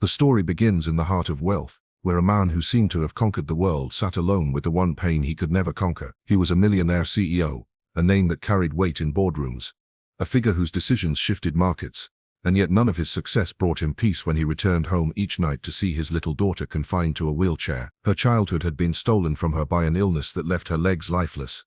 The story begins in the heart of wealth, where a man who seemed to have conquered the world sat alone with the one pain he could never conquer. He was a millionaire CEO, a name that carried weight in boardrooms, a figure whose decisions shifted markets, and yet none of his success brought him peace when he returned home each night to see his little daughter confined to a wheelchair. Her childhood had been stolen from her by an illness that left her legs lifeless.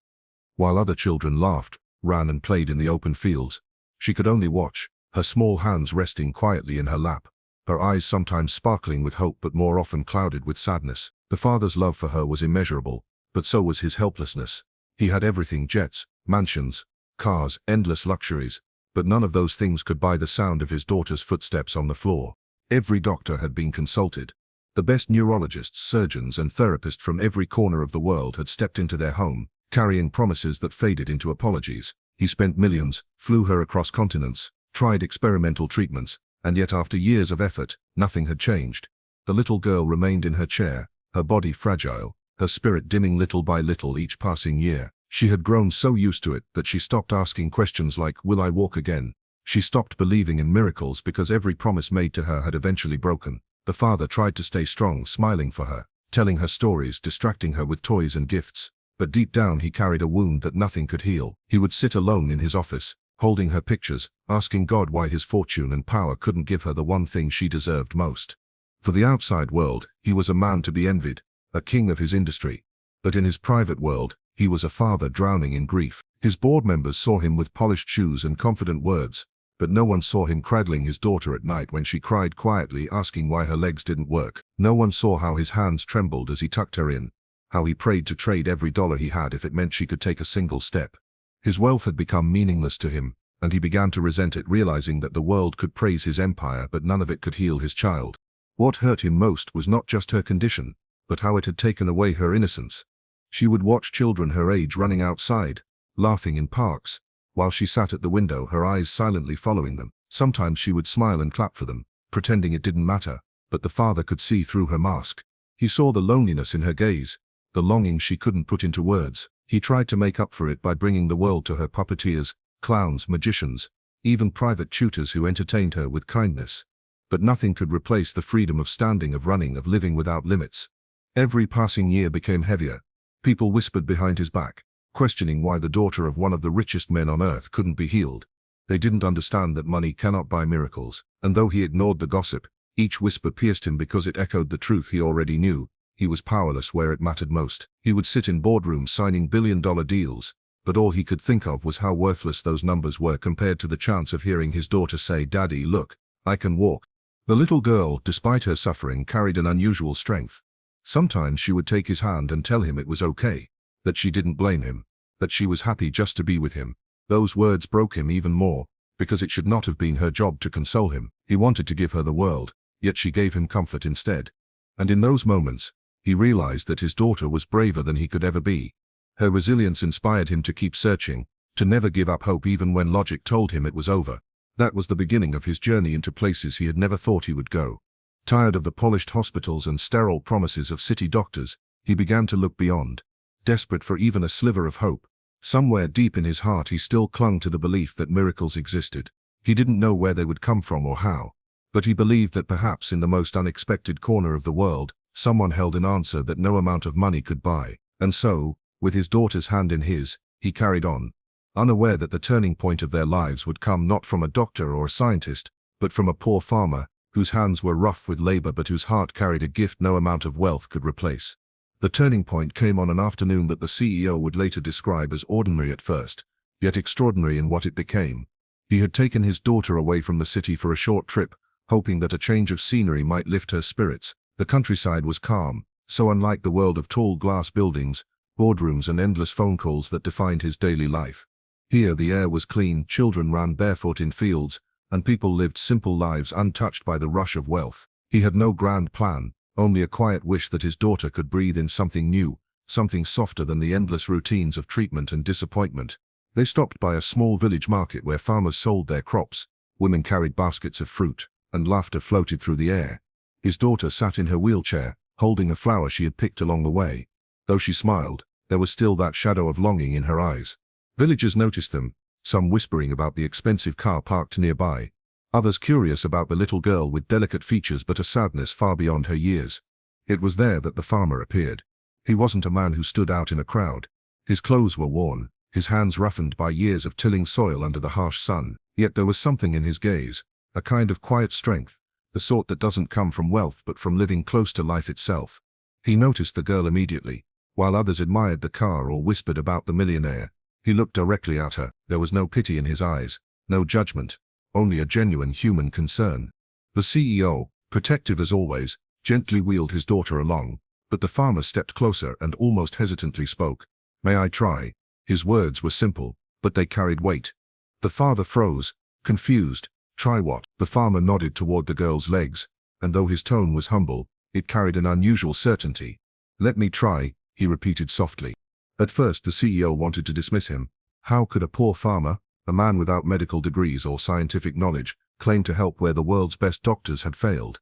While other children laughed, ran and played in the open fields, she could only watch, her small hands resting quietly in her lap, her eyes sometimes sparkling with hope but more often clouded with sadness. The father's love for her was immeasurable, but so was his helplessness. He had everything: jets, mansions, cars, endless luxuries, but none of those things could buy the sound of his daughter's footsteps on the floor. Every doctor had been consulted. The best neurologists, surgeons, and therapists from every corner of the world had stepped into their home, carrying promises that faded into apologies. He spent millions, flew her across continents, tried experimental treatments, and yet after years of effort, nothing had changed. The little girl remained in her chair, her body fragile, her spirit dimming little by little each passing year. She had grown so used to it that she stopped asking questions like, "Will I walk again?" She stopped believing in miracles because every promise made to her had eventually broken. The father tried to stay strong, smiling for her, telling her stories, distracting her with toys and gifts. But deep down he carried a wound that nothing could heal. He would sit alone in his office, holding her pictures, asking God why his fortune and power couldn't give her the one thing she deserved most. For the outside world, he was a man to be envied, a king of his industry. But in his private world, he was a father drowning in grief. His board members saw him with polished shoes and confident words, but no one saw him cradling his daughter at night when she cried quietly, asking why her legs didn't work. No one saw how his hands trembled as he tucked her in, how he prayed to trade every dollar he had if it meant she could take a single step. His wealth had become meaningless to him, and he began to resent it, realizing that the world could praise his empire but none of it could heal his child. What hurt him most was not just her condition, but how it had taken away her innocence. She would watch children her age running outside, laughing in parks, while she sat at the window, her eyes silently following them. Sometimes she would smile and clap for them, pretending it didn't matter, but the father could see through her mask. He saw the loneliness in her gaze, the longing she couldn't put into words. He tried to make up for it by bringing the world to her: puppeteers, clowns, magicians, even private tutors who entertained her with kindness. But nothing could replace the freedom of standing, of running, of living without limits. Every passing year became heavier. People whispered behind his back, questioning why the daughter of one of the richest men on earth couldn't be healed. They didn't understand that money cannot buy miracles, and though he ignored the gossip, each whisper pierced him because it echoed the truth he already knew. He was powerless where it mattered most. He would sit in boardrooms signing billion-dollar deals, but all he could think of was how worthless those numbers were compared to the chance of hearing his daughter say, "Daddy, look, I can walk." The little girl, despite her suffering, carried an unusual strength. Sometimes she would take his hand and tell him it was okay, that she didn't blame him, that she was happy just to be with him. Those words broke him even more, because it should not have been her job to console him. He wanted to give her the world, yet she gave him comfort instead. And in those moments, he realized that his daughter was braver than he could ever be. Her resilience inspired him to keep searching, to never give up hope even when logic told him it was over. That was the beginning of his journey into places he had never thought he would go. Tired of the polished hospitals and sterile promises of city doctors, he began to look beyond. Desperate for even a sliver of hope, somewhere deep in his heart he still clung to the belief that miracles existed. He didn't know where they would come from or how, but he believed that perhaps in the most unexpected corner of the world, someone held an answer that no amount of money could buy. And so, with his daughter's hand in his, he carried on, unaware that the turning point of their lives would come not from a doctor or a scientist, but from a poor farmer, whose hands were rough with labor but whose heart carried a gift no amount of wealth could replace. The turning point came on an afternoon that the CEO would later describe as ordinary at first, yet extraordinary in what it became. He had taken his daughter away from the city for a short trip, hoping that a change of scenery might lift her spirits. The countryside was calm, so unlike the world of tall glass buildings, boardrooms and endless phone calls that defined his daily life. Here the air was clean, children ran barefoot in fields, and people lived simple lives untouched by the rush of wealth. He had no grand plan, only a quiet wish that his daughter could breathe in something new, something softer than the endless routines of treatment and disappointment. They stopped by a small village market where farmers sold their crops, women carried baskets of fruit, and laughter floated through the air. His daughter sat in her wheelchair, holding a flower she had picked along the way. Though she smiled, there was still that shadow of longing in her eyes. Villagers noticed them, some whispering about the expensive car parked nearby, Others curious about the little girl with delicate features but a sadness far beyond her years. It was there that the farmer appeared. He wasn't a man who stood out in a crowd. His clothes were worn, his hands roughened by years of tilling soil under the harsh sun, yet there was something in his gaze, a kind of quiet strength, the sort that doesn't come from wealth but from living close to life itself. He noticed the girl immediately. While others admired the car or whispered about the millionaire, he looked directly at her. There was no pity in his eyes, no judgment, only a genuine human concern. The CEO, protective as always, gently wheeled his daughter along, but the farmer stepped closer and almost hesitantly spoke. "May I try?" His words were simple, but they carried weight. The father froze, confused. "Try what?" The farmer nodded toward the girl's legs, and though his tone was humble, it carried an unusual certainty. "Let me try," he repeated softly. At first the CEO wanted to dismiss him. How could a poor farmer, a man without medical degrees or scientific knowledge, claim to help where the world's best doctors had failed?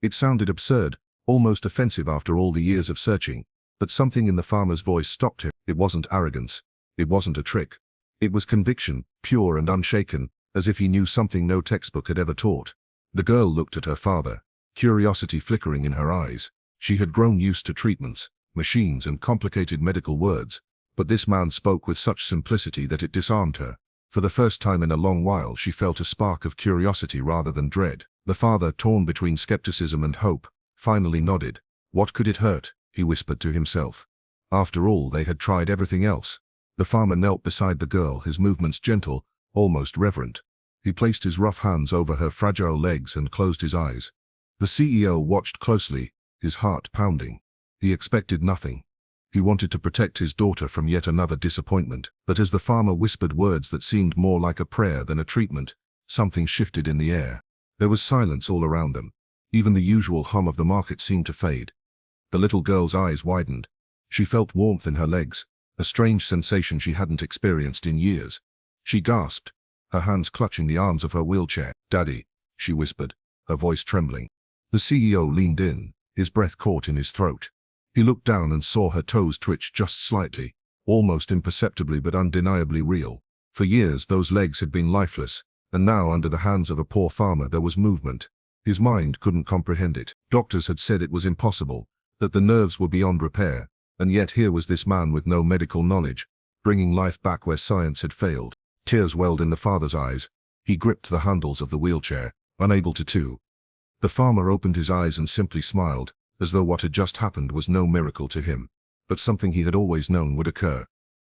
It sounded absurd, almost offensive after all the years of searching, but something in the farmer's voice stopped him. It wasn't arrogance. It wasn't a trick. It was conviction, pure and unshaken, as if he knew something no textbook had ever taught. The girl looked at her father, curiosity flickering in her eyes. She had grown used to treatments, machines and complicated medical words, but this man spoke with such simplicity that it disarmed her. For the first time in a long while she felt a spark of curiosity rather than dread. The father, torn between skepticism and hope, finally nodded. "What could it hurt?" he whispered to himself. After all, they had tried everything else. The farmer knelt beside the girl, his movements gentle, almost reverent. He placed his rough hands over her fragile legs and closed his eyes. The CEO watched closely, his heart pounding. He expected nothing. He wanted to protect his daughter from yet another disappointment, but as the farmer whispered words that seemed more like a prayer than a treatment, something shifted in the air. There was silence all around them. Even the usual hum of the market seemed to fade. The little girl's eyes widened. She felt warmth in her legs, a strange sensation she hadn't experienced in years. She gasped, her hands clutching the arms of her wheelchair. "Daddy," she whispered, her voice trembling. The CEO leaned in, his breath caught in his throat. He looked down and saw her toes twitch just slightly, almost imperceptibly but undeniably real. For years those legs had been lifeless, and now under the hands of a poor farmer there was movement. His mind couldn't comprehend it. Doctors had said it was impossible, that the nerves were beyond repair, and yet here was this man with no medical knowledge, bringing life back where science had failed. Tears welled in the father's eyes. He gripped the handles of the wheelchair, unable to do. The farmer opened his eyes and simply smiled, as though what had just happened was no miracle to him, but something he had always known would occur.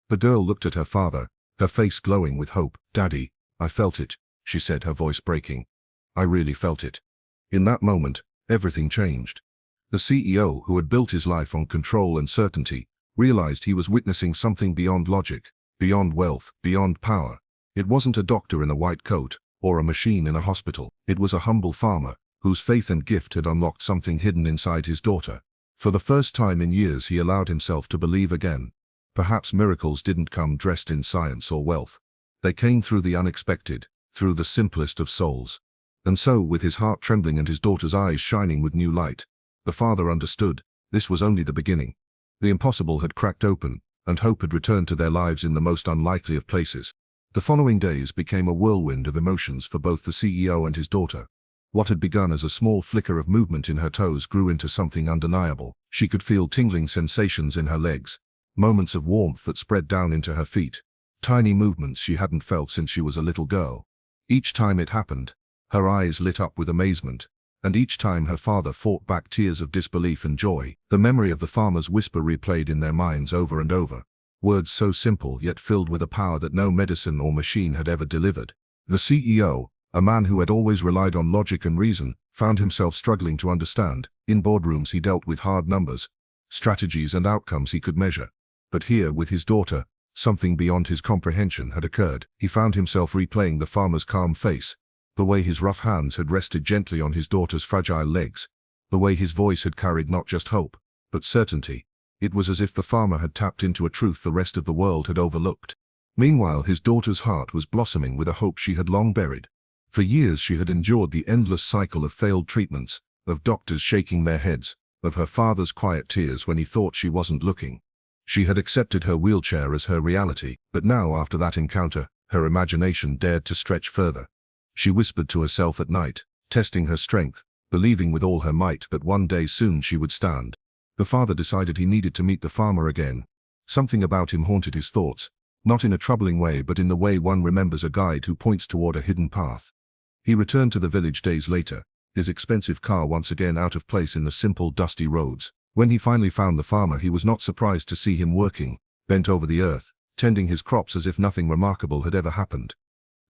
The girl looked at her father, her face glowing with hope. "Daddy, I felt it," she said, her voice breaking. "I really felt it." In that moment, everything changed. The CEO, who had built his life on control and certainty, realized he was witnessing something beyond logic, beyond wealth, beyond power. It wasn't a doctor in a white coat, or a machine in a hospital. It was a humble farmer, whose faith and gift had unlocked something hidden inside his daughter. For the first time in years he allowed himself to believe again. Perhaps miracles didn't come dressed in science or wealth. They came through the unexpected, through the simplest of souls. And so, with his heart trembling and his daughter's eyes shining with new light, the father understood, this was only the beginning. The impossible had cracked open, and hope had returned to their lives in the most unlikely of places. The following days became a whirlwind of emotions for both the CEO and his daughter. What had begun as a small flicker of movement in her toes grew into something undeniable. She could feel tingling sensations in her legs, moments of warmth that spread down into her feet, tiny movements she hadn't felt since she was a little girl. Each time it happened, her eyes lit up with amazement, and each time her father fought back tears of disbelief and joy. The memory of the farmer's whisper replayed in their minds over and over. Words so simple yet filled with a power that no medicine or machine had ever delivered. The CEO, a man who had always relied on logic and reason, found himself struggling to understand. In boardrooms he dealt with hard numbers, strategies and outcomes he could measure. But here, with his daughter, something beyond his comprehension had occurred. He found himself replaying the farmer's calm face, the way his rough hands had rested gently on his daughter's fragile legs, the way his voice had carried not just hope, but certainty. It was as if the farmer had tapped into a truth the rest of the world had overlooked. Meanwhile, his daughter's heart was blossoming with a hope she had long buried. For years she had endured the endless cycle of failed treatments, of doctors shaking their heads, of her father's quiet tears when he thought she wasn't looking. She had accepted her wheelchair as her reality, but now, after that encounter, her imagination dared to stretch further. She whispered to herself at night, testing her strength, believing with all her might that one day soon she would stand. The father decided he needed to meet the farmer again. Something about him haunted his thoughts, not in a troubling way but in the way one remembers a guide who points toward a hidden path. He returned to the village days later, his expensive car once again out of place in the simple, dusty roads. When he finally found the farmer, he was not surprised to see him working, bent over the earth, tending his crops as if nothing remarkable had ever happened.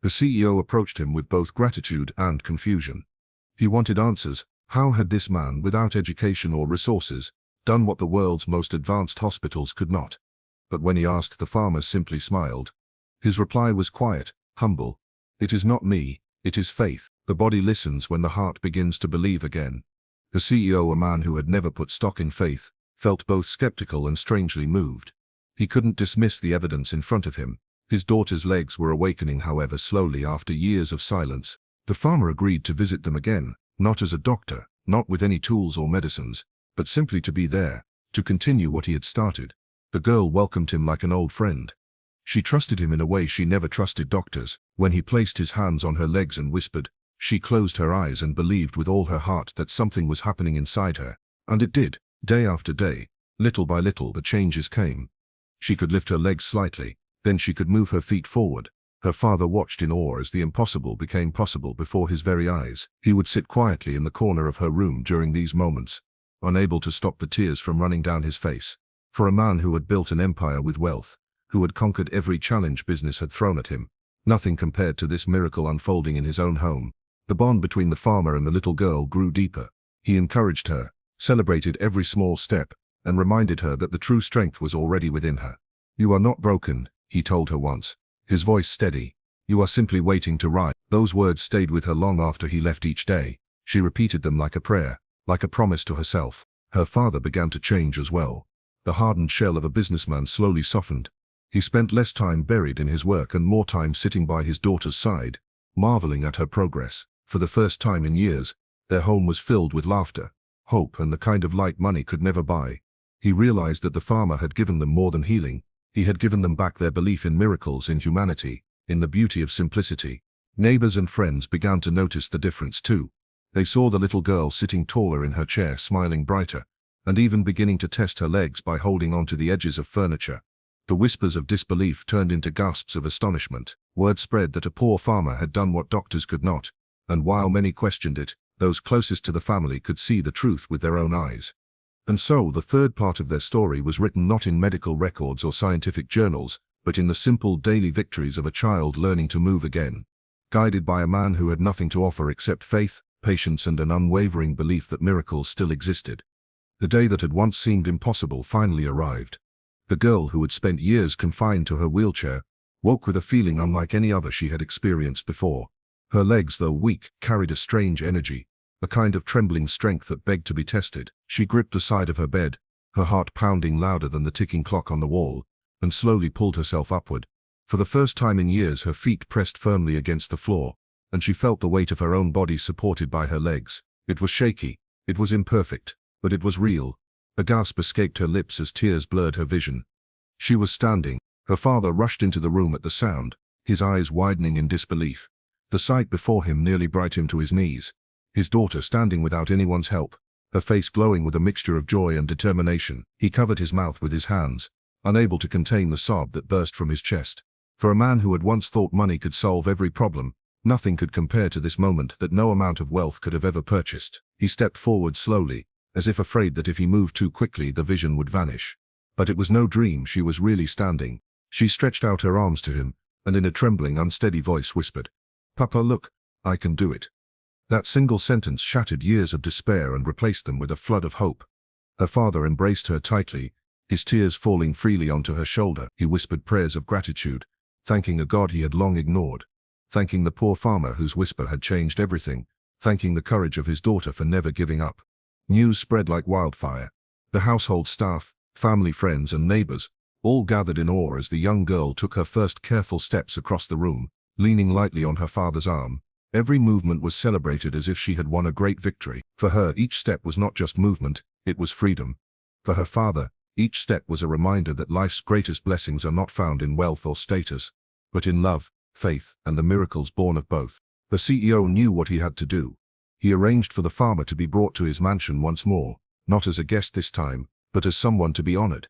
The CEO approached him with both gratitude and confusion. He wanted answers. How had this man, without education or resources, done what the world's most advanced hospitals could not? But when he asked, the farmer simply smiled. His reply was quiet, humble. It is not me, it is faith. The body listens when the heart begins to believe again. The CEO, a man who had never put stock in faith, felt both skeptical and strangely moved. He couldn't dismiss the evidence in front of him. His daughter's legs were awakening, however, slowly after years of silence. The farmer agreed to visit them again, not as a doctor, not with any tools or medicines, but simply to be there, to continue what he had started. The girl welcomed him like an old friend. She trusted him in a way she never trusted doctors. When he placed his hands on her legs and whispered, she closed her eyes and believed with all her heart that something was happening inside her. And it did. Day after day, little by little, the changes came. She could lift her legs slightly, then she could move her feet forward. Her father watched in awe as the impossible became possible before his very eyes. He would sit quietly in the corner of her room during these moments, unable to stop the tears from running down his face. For a man who had built an empire with wealth, who had conquered every challenge business had thrown at him, nothing compared to this miracle unfolding in his own home. The bond between the farmer and the little girl grew deeper. He encouraged her, celebrated every small step, and reminded her that the true strength was already within her. "You are not broken," he told her once, his voice steady. "You are simply waiting to rise." Those words stayed with her long after he left each day. She repeated them like a prayer, like a promise to herself. Her father began to change as well. The hardened shell of a businessman slowly softened. He spent less time buried in his work and more time sitting by his daughter's side, marveling at her progress. For the first time in years, their home was filled with laughter, hope, and the kind of light money could never buy. He realized that the farmer had given them more than healing. He had given them back their belief in miracles, in humanity, in the beauty of simplicity. Neighbors and friends began to notice the difference too. They saw the little girl sitting taller in her chair, smiling brighter, and even beginning to test her legs by holding onto the edges of furniture. The whispers of disbelief turned into gasps of astonishment. Word spread that a poor farmer had done what doctors could not, and while many questioned it, those closest to the family could see the truth with their own eyes. And so the third part of their story was written not in medical records or scientific journals, but in the simple daily victories of a child learning to move again, guided by a man who had nothing to offer except faith, patience, and an unwavering belief that miracles still existed. The day that had once seemed impossible finally arrived. The girl, who had spent years confined to her wheelchair, woke with a feeling unlike any other she had experienced before. Her legs, though weak, carried a strange energy, a kind of trembling strength that begged to be tested. She gripped the side of her bed, her heart pounding louder than the ticking clock on the wall, and slowly pulled herself upward. For the first time in years, her feet pressed firmly against the floor, and she felt the weight of her own body supported by her legs. It was shaky, it was imperfect, but it was real. A gasp escaped her lips as tears blurred her vision. She was standing. Her father rushed into the room at the sound, his eyes widening in disbelief. The sight before him nearly brought him to his knees. His daughter standing without anyone's help, her face glowing with a mixture of joy and determination. He covered his mouth with his hands, unable to contain the sob that burst from his chest. For a man who had once thought money could solve every problem, nothing could compare to this moment that no amount of wealth could have ever purchased. He stepped forward slowly, as if afraid that if he moved too quickly the vision would vanish. But it was no dream, she was really standing. She stretched out her arms to him, and in a trembling, unsteady voice whispered, "Papa, look, I can do it." That single sentence shattered years of despair and replaced them with a flood of hope. Her father embraced her tightly, his tears falling freely onto her shoulder. He whispered prayers of gratitude, thanking a God he had long ignored, thanking the poor farmer whose whisper had changed everything, thanking the courage of his daughter for never giving up. News spread like wildfire. The household staff, family, friends, and neighbors all gathered in awe as the young girl took her first careful steps across the room, leaning lightly on her father's arm. Every movement was celebrated as if she had won a great victory. For her, each step was not just movement, it was freedom. For her father, each step was a reminder that life's greatest blessings are not found in wealth or status, but in love, faith, and the miracles born of both. The CEO knew what he had to do. He arranged for the farmer to be brought to his mansion once more, not as a guest this time, but as someone to be honored.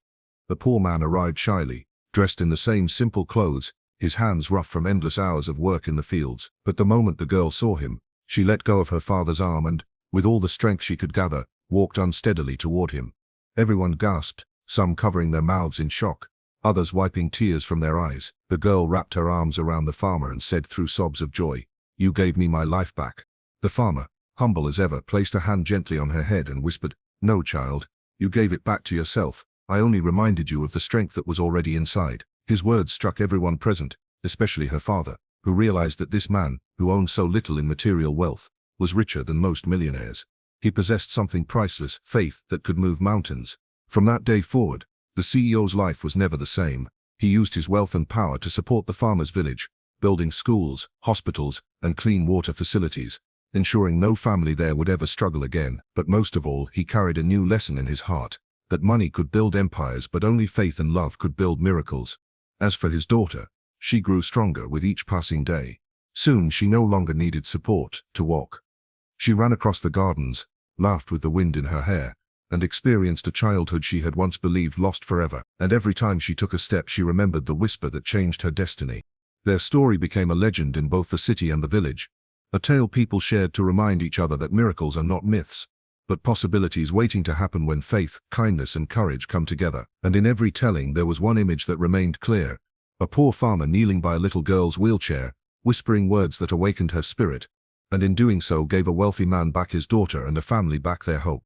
The poor man arrived shyly, dressed in the same simple clothes, his hands rough from endless hours of work in the fields. But the moment the girl saw him, she let go of her father's arm and, with all the strength she could gather, walked unsteadily toward him. Everyone gasped, some covering their mouths in shock, others wiping tears from their eyes. The girl wrapped her arms around the farmer and said through sobs of joy, "You gave me my life back." The farmer, humble as ever, placed a hand gently on her head and whispered, "No, child, you gave it back to yourself. I only reminded you of the strength that was already inside." His words struck everyone present, especially her father, who realized that this man, who owned so little in material wealth, was richer than most millionaires. He possessed something priceless, faith that could move mountains. From that day forward, the CEO's life was never the same. He used his wealth and power to support the farmer's village, building schools, hospitals, and clean water facilities, ensuring no family there would ever struggle again. But most of all, he carried a new lesson in his heart, that money could build empires but only faith and love could build miracles. As for his daughter, she grew stronger with each passing day. Soon she no longer needed support to walk. She ran across the gardens, laughed with the wind in her hair, and experienced a childhood she had once believed lost forever. And every time she took a step she remembered the whisper that changed her destiny. Their story became a legend in both the city and the village, a tale people shared to remind each other that miracles are not myths, but possibilities waiting to happen when faith, kindness and courage come together. And in every telling there was one image that remained clear: a poor farmer kneeling by a little girl's wheelchair, whispering words that awakened her spirit, and in doing so gave a wealthy man back his daughter and a family back their hope.